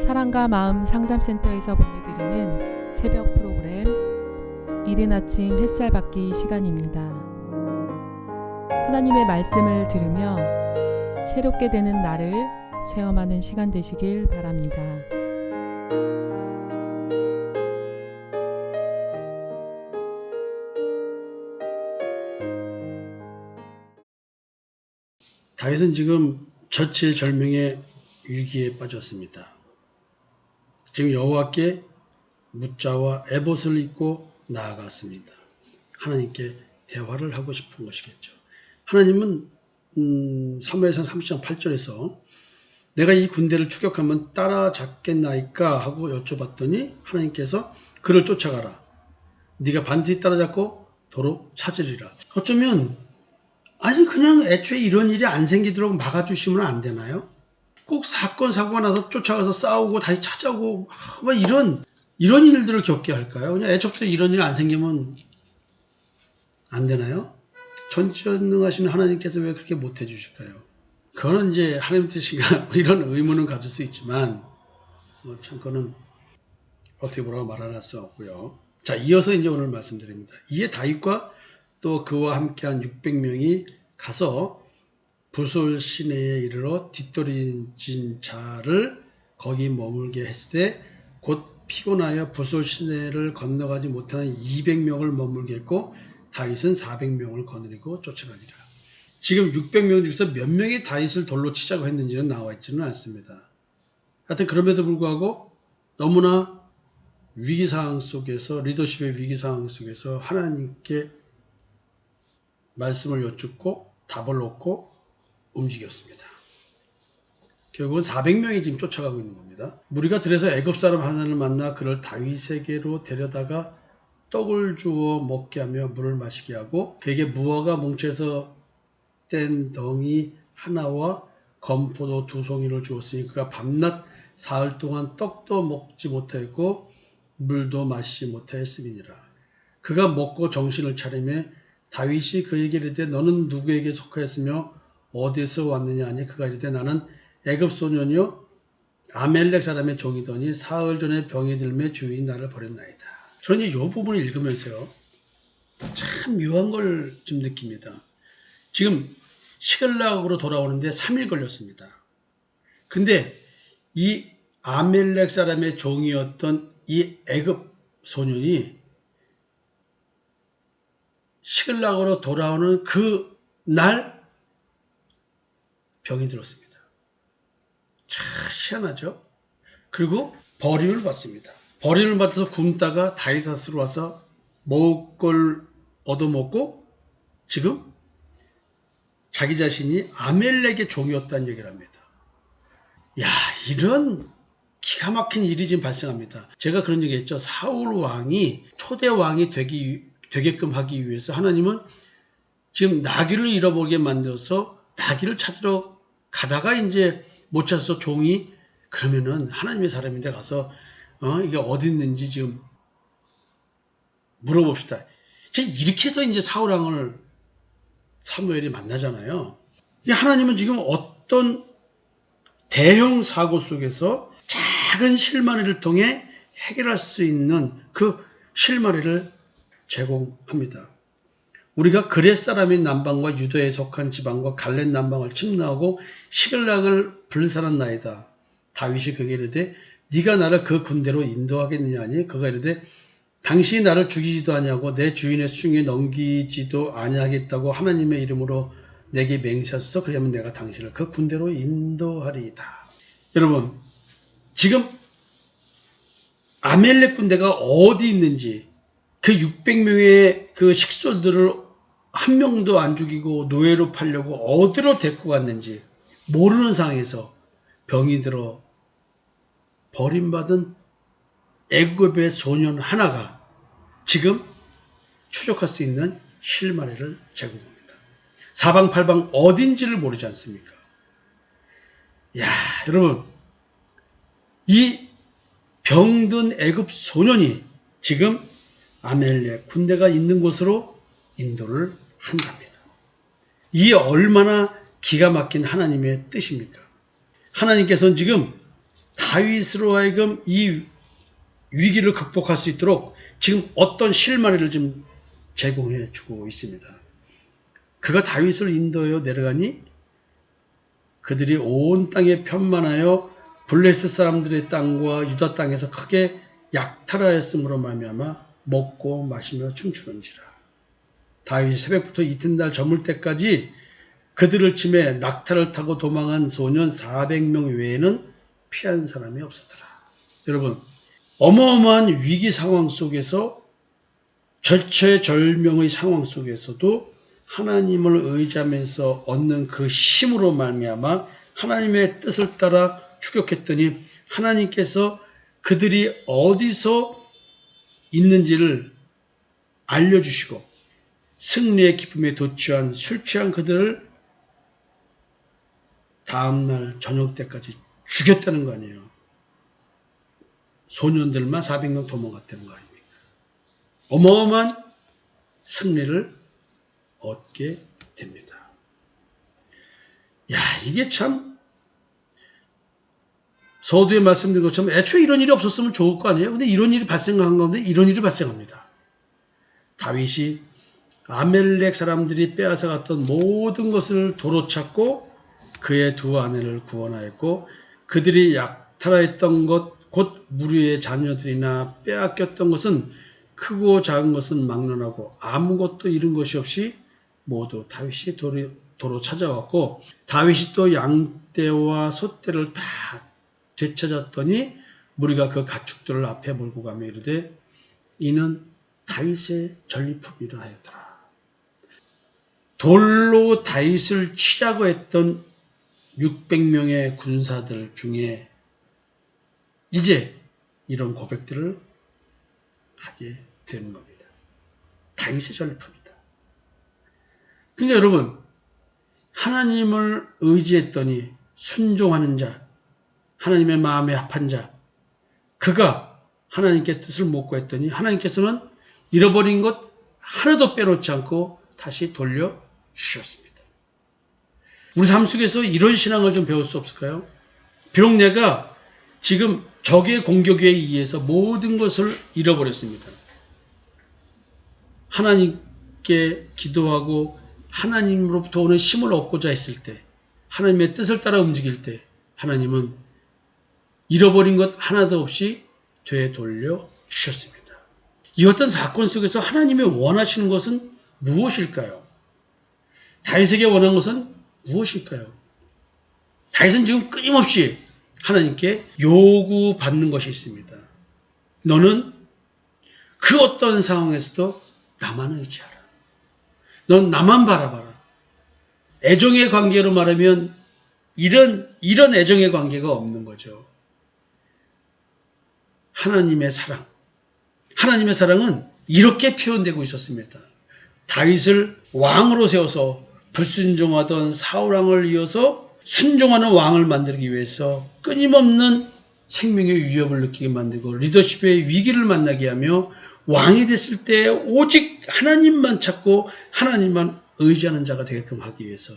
사랑과 마음 상담센터에서 보내드리는 새벽 프로그램 이른 아침 햇살 받기 시간입니다. 하나님의 말씀을 들으며 새롭게 되는 나를 체험하는 시간 되시길 바랍니다. 다윗은 지금 절체절명의 위기에 빠졌습니다. 지금 여호와께 묻자와 에봇을 입고 나아갔습니다. 하나님께 대화를 하고 싶은 것이겠죠. 하나님은 사무엘상 30장 8절에서 내가 이 군대를 추격하면 따라잡겠나이까 하고 여쭤봤더니 하나님께서 그를 쫓아가라. 네가 반드시 따라잡고 도로 찾으리라. 어쩌면 그냥 애초에 이런 일이 안 생기도록 막아주시면 안 되나요? 꼭 사건 사고가 나서 쫓아가서 싸우고 다시 찾아오고 이런 일들을 겪게 할까요? 그냥 애초부터 이런 일 안 생기면 안 되나요? 전지전능하신 하나님께서 왜 그렇게 못 해주실까요? 그거는 이제 하나님 뜻인가 이런 의문은 가질 수 있지만 참 그거는 어떻게 뭐라고 말할 수 없고요. 자, 이어서 이제 오늘 말씀드립니다. 이에 다윗과 또 그와 함께한 600명이 가서 부솔 시내에 이르러 뒷덜진 자를 거기 머물게 했을 때 곧 피곤하여 부솔 시내를 건너가지 못하는 200명을 머물게 했고 다윗은 400명을 거느리고 쫓아가니라. 지금 600명 중에서 몇 명이 다윗을 돌로 치자고 했는지는 나와 있지는 않습니다. 하여튼 그럼에도 불구하고 너무나 위기상황 속에서 리더십의 위기상황 속에서 하나님께 말씀을 여쭙고 답을 얻고 움직였습니다. 결국은 400명이 지금 쫓아가고 있는 겁니다. 무리가 들에서 애굽 사람 하나를 만나 그를 다윗에게로 데려다가 떡을 주어 먹게 하며 물을 마시게 하고 그에게 무화과 뭉쳐서 뗀 덩이 하나와 건포도 2송이를 주었으니 그가 밤낮 사흘 동안 떡도 먹지 못하였고 물도 마시지 못하였음이니라. 그가 먹고 정신을 차리며 다윗이 그에게 이르되 너는 누구에게 속하였으며 어디에서 왔느냐 하니 그가 이르되 나는 애굽 소년이요 아멜렉 사람의 종이더니 사흘 전에 병이 들매 주인이 나를 버렸나이다. 저는 이 부분을 읽으면서요 참 묘한 걸 좀 느낍니다. 지금 시글락으로 돌아오는데 3일 걸렸습니다. 근데 이 아멜렉 사람의 종이었던 이 애굽 소년이 시글락으로 돌아오는 그 날 병이 들었습니다. 참 희한하죠? 그리고 버림을 받습니다. 버림을 받아서 굶다가 다윗으로 와서 먹을 걸 얻어먹고 지금 자기 자신이 아멜렉의 종이었다는 얘기를 합니다. 야, 이런 기가 막힌 일이 지금 발생합니다. 제가 그런 얘기 했죠. 사울 왕이 초대 왕이 되게끔 하기 위해서 하나님은 지금 나귀를 잃어버리게 만들어서 나귀를 찾으러 가다가 이제 못 찾아서 종이 그러면은 하나님의 사람인데 가서 이게 어디 있는지 지금 물어봅시다. 이렇게 해서 이제 사울 왕을 사무엘이 만나잖아요. 하나님은 지금 어떤 대형 사고 속에서 작은 실마리를 통해 해결할 수 있는 그 실마리를 제공합니다. 우리가 그렛 사람인 남방과 유다에 속한 지방과 갈렙 남방을 침노하고 시글락을 불살았나이다. 다윗이 그에게 이르되 네가 나를 그 군대로 인도하겠느냐 하니 그가 이르되 당신이 나를 죽이지도 아니하고 내 주인의 수중에 넘기지도 아니하겠다고 하나님의 이름으로 내게 맹세하소서. 그러면 내가 당신을 그 군대로 인도하리이다. 여러분, 지금 아멜렉 군대가 어디 있는지 그 600명의 그 식솔들을 한 명도 안 죽이고 노예로 팔려고 어디로 데리고 갔는지 모르는 상황에서 병이 들어 버림받은 애굽의 소년 하나가 지금 추적할 수 있는 실마리를 제공합니다. 사방팔방 어딘지를 모르지 않습니까? 야, 여러분, 이 병든 애굽 소년이 지금 아멜렉 군대가 있는 곳으로 인도를 한답니다. 이게 얼마나 기가 막힌 하나님의 뜻입니까? 하나님께서는 지금 다윗으로 하여금 이 위기를 극복할 수 있도록 지금 어떤 실마리를 좀 제공해 주고 있습니다. 그가 다윗을 인도하여 내려가니 그들이 온 땅에 편만하여 블레셋 사람들의 땅과 유다 땅에서 크게 약탈하였으므로 말미암아 먹고 마시며 춤추는지라. 다윗이 새벽부터 이튿날 저물 때까지 그들을 치매 낙타를 타고 도망한 소년 400명 외에는 피한 사람이 없었더라. 여러분, 어마어마한 위기 상황 속에서 절체절명의 상황 속에서도 하나님을 의지하면서 얻는 그 힘으로 말미암아 하나님의 뜻을 따라 추격했더니 하나님께서 그들이 어디서 있는지를 알려주시고 승리의 기쁨에 도취한 술 취한 그들을 다음날 저녁 때까지 죽였다는 거 아니에요. 소년들만 400명 도망갔다는 거 아닙니까? 어마어마한 승리를 얻게 됩니다. 야, 이게 참 서두에 말씀드린 것처럼 애초에 이런 일이 없었으면 좋을 거 아니에요. 근데 이런 일이 발생한 가운데 이런 일이 발생합니다. 다윗이 아멜렉 사람들이 빼앗아 갔던 모든 것을 도로 찾고 그의 두 아내를 구원하였고 그들이 약탈하였던 것 곧 무리의 자녀들이나 빼앗겼던 것은 크고 작은 것은 막론하고 아무것도 잃은 것이 없이 모두 다윗이 도로 찾아왔고 다윗이 또 양떼와 소떼를 다 되찾았더니 무리가 그 가축들을 앞에 몰고 가며 이르되 이는 다윗의 전리품이라 하였더라. 돌로 다윗을 치자고 했던 600명의 군사들 중에 이제 이런 고백들을 하게 되는 겁니다. 다윗의 전리품이다. 근데 여러분, 하나님을 의지했더니 순종하는 자, 하나님의 마음에 합한 자, 그가 하나님께 뜻을 못 구했더니 하나님께서는 잃어버린 것 하나도 빼놓지 않고 다시 돌려주셨습니다. 우리 삶 속에서 이런 신앙을 좀 배울 수 없을까요? 비록 내가 지금 적의 공격에 의해서 모든 것을 잃어버렸습니다. 하나님께 기도하고 하나님으로부터 오는 힘을 얻고자 했을 때, 하나님의 뜻을 따라 움직일 때 하나님은 잃어버린 것 하나도 없이 되돌려 주셨습니다. 이 어떤 사건 속에서 하나님이 원하시는 것은 무엇일까요? 다윗에게 원한 것은 무엇일까요? 다윗은 지금 끊임없이 하나님께 요구받는 것이 있습니다. 너는 그 어떤 상황에서도 나만 의지하라. 넌 나만 바라봐라. 애정의 관계로 말하면 이런 애정의 관계가 없는 거죠. 하나님의 사랑. 하나님의 사랑은 이렇게 표현되고 있었습니다. 다윗을 왕으로 세워서 불순종하던 사울왕을 이어서 순종하는 왕을 만들기 위해서 끊임없는 생명의 위협을 느끼게 만들고 리더십의 위기를 만나게 하며 왕이 됐을 때 오직 하나님만 찾고 하나님만 의지하는 자가 되게끔 하기 위해서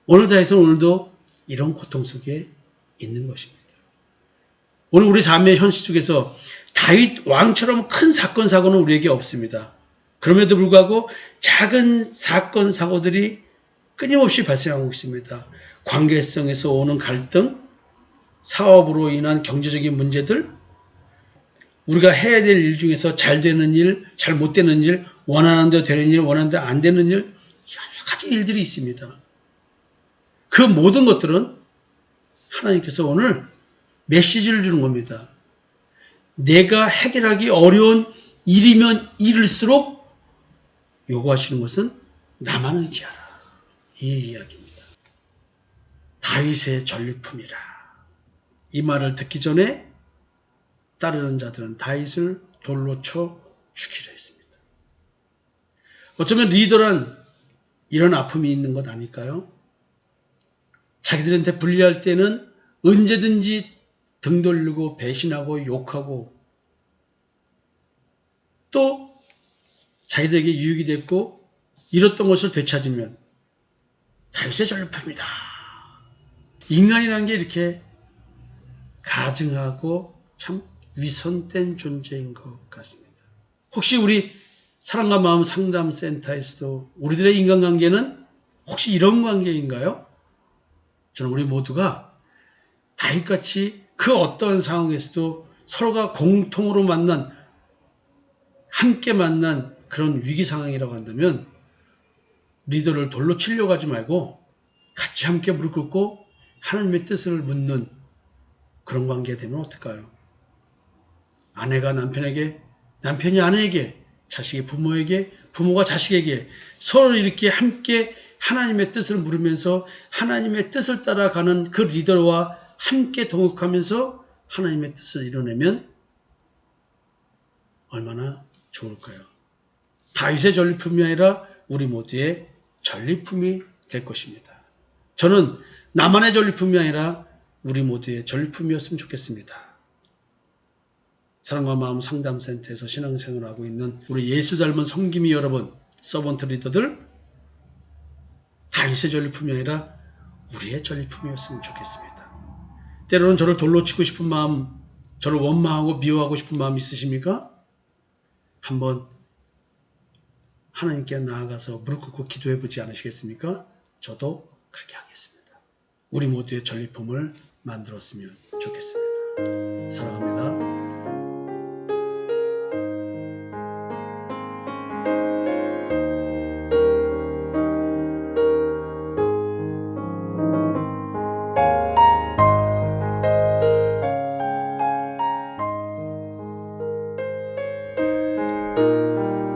오늘 다윗은 오늘도 이런 고통 속에 있는 것입니다. 오늘 우리 삶의 현실 속에서 다윗 왕처럼 큰 사건 사고는 우리에게 없습니다. 그럼에도 불구하고 작은 사건 사고들이 끊임없이 발생하고 있습니다. 관계성에서 오는 갈등, 사업으로 인한 경제적인 문제들, 우리가 해야 될 일 중에서 잘 되는 일, 잘 못 되는 일, 원하는 대로 되는 일, 원하는 대로 안 되는 일, 여러 가지 일들이 있습니다. 그 모든 것들은 하나님께서 오늘 메시지를 주는 겁니다. 내가 해결하기 어려운 일이면 일일수록 요구하시는 것은 나만 의지하라. 이 이야기입니다. 다윗의 전리품이라. 이 말을 듣기 전에 따르는 자들은 다윗을 돌로 쳐 죽이려 했습니다. 어쩌면 리더란 이런 아픔이 있는 것 아닐까요? 자기들한테 불리할 때는 언제든지 등 돌리고 배신하고 욕하고 또 자기들에게 유익이 됐고 잃었던 것을 되찾으면 다윗의 전리품이다. 인간이라는 게 이렇게 가증하고 참 위선된 존재인 것 같습니다. 혹시 우리 사랑과 마음 상담센터에서도 우리들의 인간관계는 혹시 이런 관계인가요? 저는 우리 모두가 다윗같이 그 어떠한 상황에서도 서로가 공통으로 함께 만난 그런 위기 상황이라고 한다면 리더를 돌로 치려고 하지 말고 같이 함께 무릎 꿇고 하나님의 뜻을 묻는 그런 관계가 되면 어떨까요? 아내가 남편에게, 남편이 아내에게, 자식이 부모에게, 부모가 자식에게 서로 이렇게 함께 하나님의 뜻을 물으면서 하나님의 뜻을 따라가는 그 리더와 함께 동역하면서 하나님의 뜻을 이뤄내면 얼마나 좋을까요? 다윗의 전리품이 아니라 우리 모두의 전리품이 될 것입니다. 저는 나만의 전리품이 아니라 우리 모두의 전리품이었으면 좋겠습니다. 사랑과 마음 상담센터에서 신앙생활을 하고 있는 우리 예수 닮은 섬김이 여러분, 서번트 리더들, 다윗의 전리품이 아니라 우리의 전리품이었으면 좋겠습니다. 때로는 저를 돌로 치고 싶은 마음, 저를 원망하고 미워하고 싶은 마음 있으십니까? 한번 하나님께 나아가서 무릎 꿇고 기도해 보지 않으시겠습니까? 저도 그렇게 하겠습니다. 우리 모두의 전리품을 만들었으면 좋겠습니다. 사랑합니다.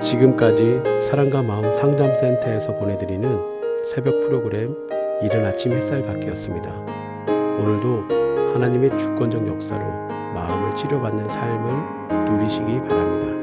지금까지 사랑과 마음 상담센터에서 보내드리는 새벽 프로그램 이른 아침 햇살 받기였습니다. 오늘도 하나님의 주권적 역사로 마음을 치료받는 삶을 누리시기 바랍니다.